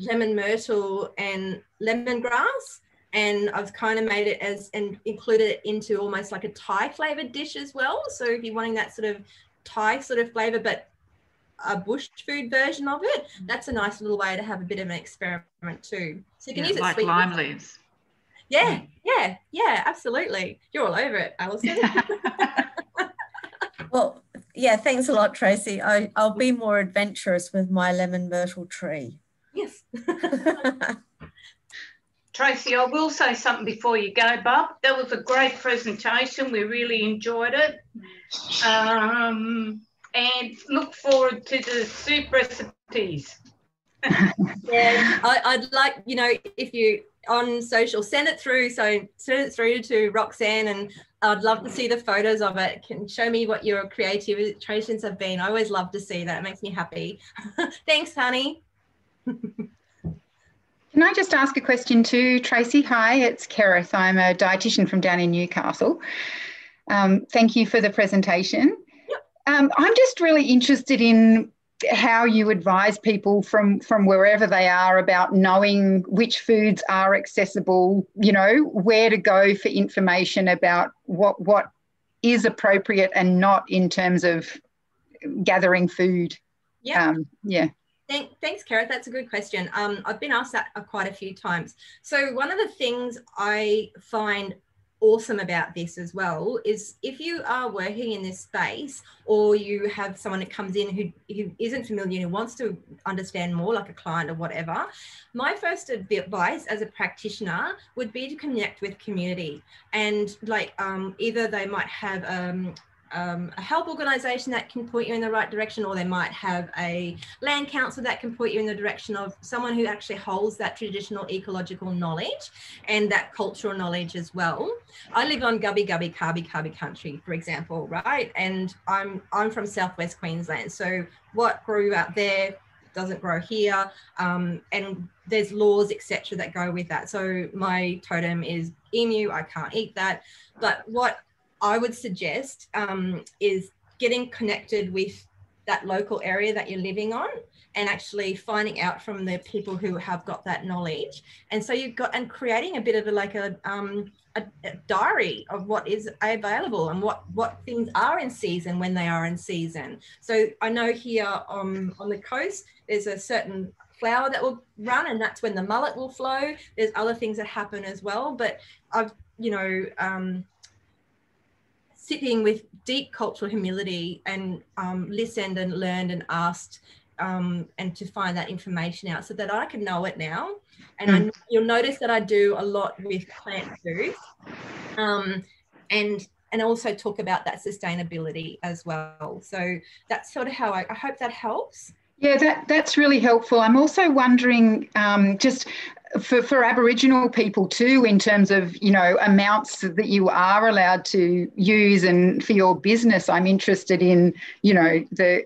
lemon myrtle and lemongrass, and I've kind of made it and included it into almost like a Thai flavoured dish as well. So if you're wanting that sort of Thai sort of flavour, but a bush food version of it, that's a nice little way to have a bit of an experiment too. So you can use it
like
sweet
lime leaves.
Yeah, absolutely. You're all over it, Alison.
Well, yeah, thanks a lot, Tracy. I'll be more adventurous with my lemon myrtle tree.
Yes.
Tracy, I will say something before you go, Bob. That was a great presentation. We really enjoyed it. And look forward to the soup recipes.
Yeah, I'd like, if you on social, send it through. So send it through to Roxanne, and I'd love to see the photos of it. Can show me what your creations have been. I always love to see that. It makes me happy. Thanks, honey.
Can I just ask a question too, Tracy? Hi, it's Kerith. I'm a dietitian from down in Newcastle. Thank you for the presentation.
Yep.
I'm just really interested in how you advise people from wherever they are about knowing which foods are accessible, where to go for information about what is appropriate and not in terms of gathering food.
Yeah.
Yeah.
Thanks, Kerith. That's a good question. I've been asked that quite a few times. So one of the things I find awesome about this as well is if you are working in this space, or you have someone that comes in who isn't familiar, who wants to understand more, like a client or whatever, my first advice as a practitioner would be to connect with community. And like either they might have a help organisation that can point you in the right direction, or they might have a land council that can point you in the direction of someone who actually holds that traditional ecological knowledge and that cultural knowledge as well. I live on Gubbi Gubbi Kabi country, for example, right? And I'm from southwest Queensland, so what grew out there doesn't grow here, and there's laws, etc., that go with that. So my totem is emu. I can't eat that. But what I would suggest is getting connected with that local area that you're living on, and actually finding out from the people who have got that knowledge. And so you've got, and creating a bit of a diary of what is available and what things are in season when they are in season. So I know here on the coast, there's a certain flower that will run, and that's when the mullet will flow. There's other things that happen as well, but I've, you know, sitting with deep cultural humility and listened and learned and asked, and to find that information out so that I can know it now. And you'll notice that I do a lot with plant foods, and also talk about that sustainability as well. So that's sort of how I hope that helps.
Yeah, that's really helpful. I'm also wondering, just for Aboriginal people too, in terms of, you know, amounts that you are allowed to use, and for your business, I'm interested in, you know, the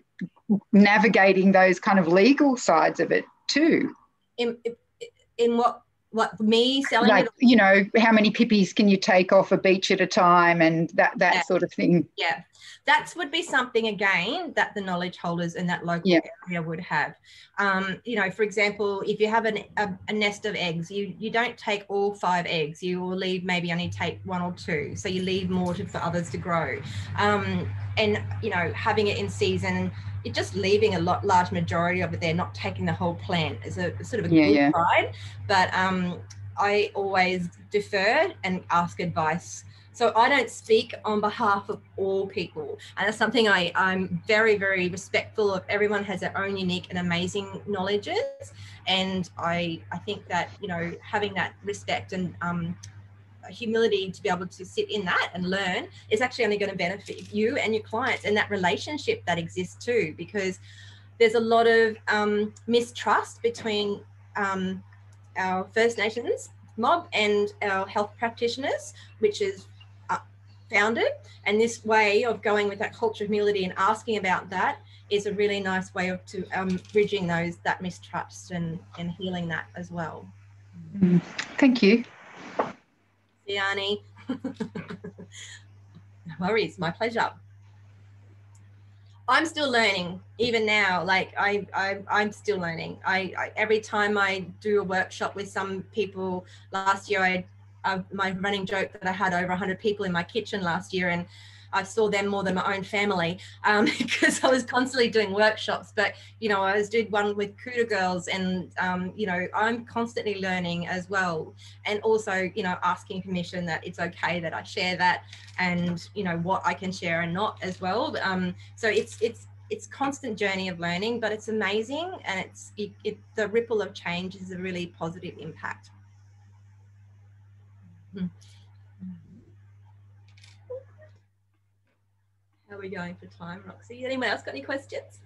navigating those kind of legal sides of it too.
In what me selling,
like,
it?
You know, how many pippies can you take off a beach at a time, and that sort of thing.
Yeah, that would be something again that the knowledge holders in that local area would have. You know, for example, if you have a nest of eggs, you don't take all 5 eggs. You will leave, maybe only take 1 or 2. So you leave more for others to grow. And, you know, having it in season, you're just leaving a large majority of it there, not taking the whole plant is a sort of a good pride. But I always defer and ask advice. So I don't speak on behalf of all people. And that's something I'm very, very respectful of. Everyone has their own unique and amazing knowledges. And I think that, you know, having that respect and humility to be able to sit in that and learn is actually only going to benefit you and your clients, and that relationship that exists too, because there's a lot of mistrust between our First Nations mob and our health practitioners, which is founded. And this way of going with that culture of humility and asking about that is a really nice way of bridging that mistrust and healing that as well.
Thank you.
Siani. No worries, my pleasure. I'm still learning even now. Like I'm still learning. I every time I do a workshop with some people, last year my running joke that I had over 100 people in my kitchen last year, and I saw them more than my own family, because I was constantly doing workshops. But, you know, I did one with Kuta girls, and, you know, I'm constantly learning as well. And also, you know, asking permission that it's okay that I share that, and, you know, what I can share and not as well. So it's constant journey of learning, but it's amazing. And the ripple of change is a really positive impact. How are we going for time, Roxy? Anyone else got any questions?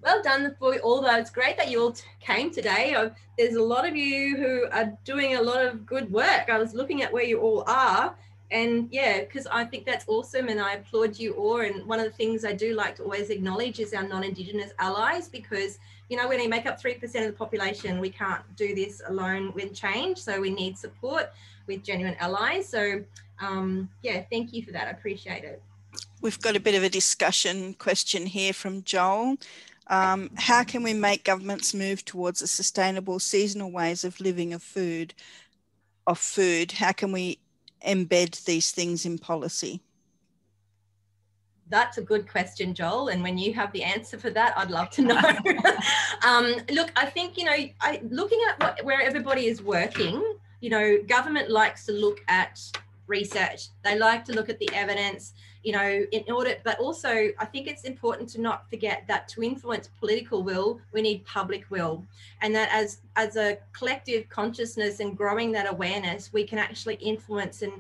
Well done for all those. It's great that you all came today. There's a lot of you who are doing a lot of good work. I was looking at where you all are, and yeah, because I think that's awesome, and I applaud you all. And one of the things I do like to always acknowledge is our non-Indigenous allies, because, you know, when they make up 3% of the population, we can't do this alone with change. So we need support with genuine allies. So yeah, thank you for that. I appreciate it.
We've got a bit of a discussion question here from Joel. How can we make governments move towards a sustainable seasonal ways of living of food? How can we embed these things in policy?
That's a good question, Joel. And when you have the answer for that, I'd love to know. Look, I think, you know, looking at where everybody is working, you know, government likes to look at research. They like to look at the evidence, you know, but also I think it's important to not forget that to influence political will, we need public will. And that as a collective consciousness and growing that awareness, we can actually influence and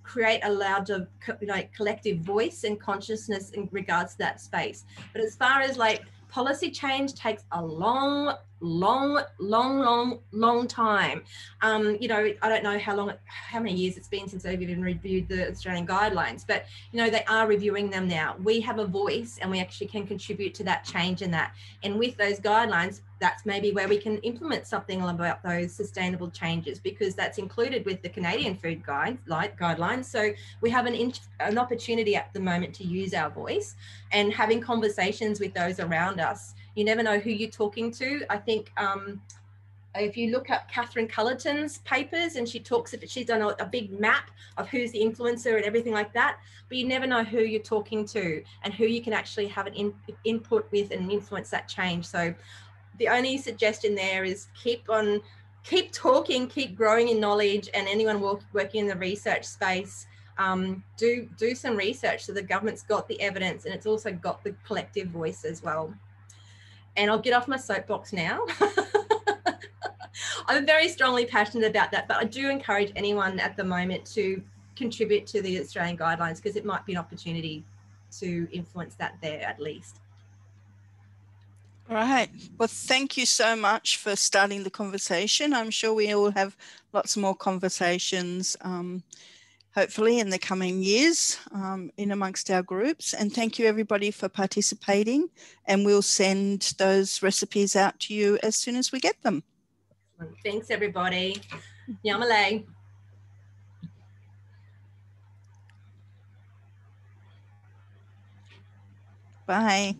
create a louder, like, collective voice and consciousness in regards to that space. But as far as like policy change takes a long long time. You know, I don't know how many years it's been since they've even reviewed the Australian guidelines, but you know, they are reviewing them now. We have a voice and we actually can contribute to that change in that. And with those guidelines, that's maybe where we can implement something about those sustainable changes, because that's included with the Canadian food guidelines. So we have an opportunity at the moment to use our voice and having conversations with those around us. You never know who you're talking to. I think if you look at Catherine Cullerton's papers, and she's done a big map of who's the influencer and everything like that, but you never know who you're talking to and who you can actually have an input with and influence that change. So the only suggestion there is keep talking, keep growing in knowledge, and anyone working in the research space, do some research so the government's got the evidence and it's also got the collective voice as well. And I'll get off my soapbox now. I'm very strongly passionate about that, but I do encourage anyone at the moment to contribute to the Australian guidelines, because it might be an opportunity to influence that there at least.
All right. Well, thank you so much for starting the conversation. I'm sure we will have lots more conversations, hopefully in the coming years, in amongst our groups. And thank you everybody for participating. And we'll send those recipes out to you as soon as we get them.
Thanks everybody. Yamalay.
Bye.